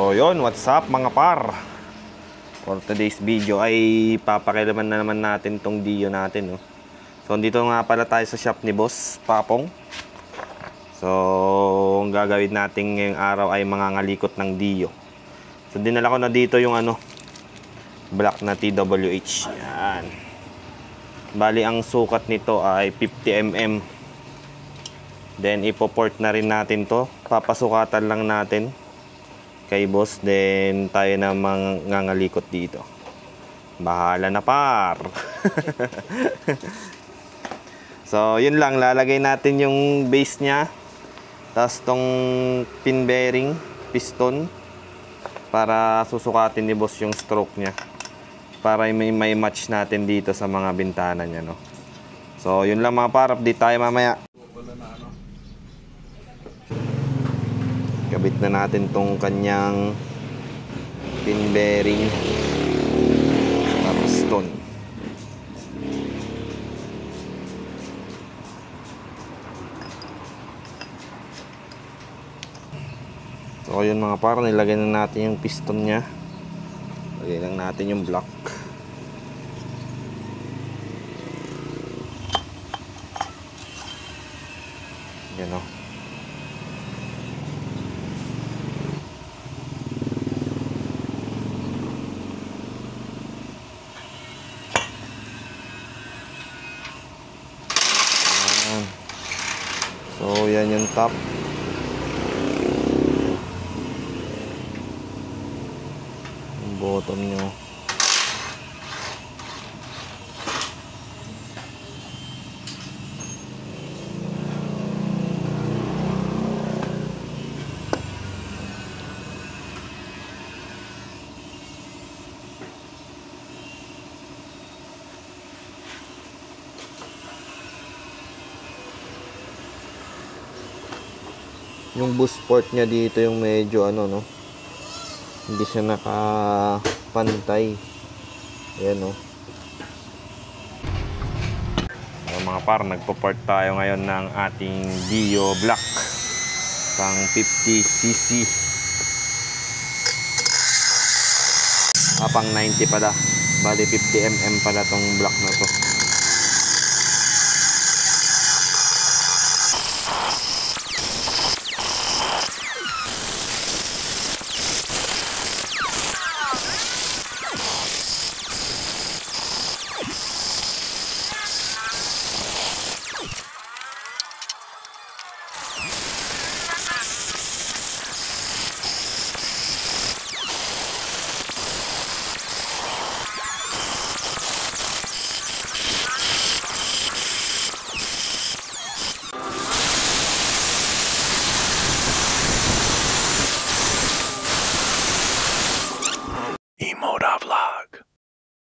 So yun, what's up mga par? For today's video ay papakilaman na naman natin tong Dio natin, no? So dito nga pala tayo sa shop ni Boss Papong. So ang gagawin natin ngayong araw ay mangangalikot ng Dio. So dinala ko na dito yung black na TWH. Yan. Bali ang sukat nito ay 50 mm. Then ipoport na rin natin to. Papasukatan lang natin kay boss, then tayo na mangangalikot dito. Bahala na par. So yun lang, lalagay natin yung base nya, tapos tong pin bearing piston para susukatin ni boss yung stroke nya, para may match natin dito sa mga bintana nya, no? So yun lang mga par, update tayo mamaya. Kabit na natin tong kanyang pin bearing at piston. So yun mga par, nilagay na natin yung piston nya. Lagay lang natin yung block. Yan o. So yan yung top. Yung bottom nyo. Yung boost port niya dito yung medyo no, hindi siya nakapantay. Ayan, no. So, mga par, nagpo-port tayo ngayon ng ating Dio Black pang 50cc, pang 90 pala, bali 50 mm pala tong black na to.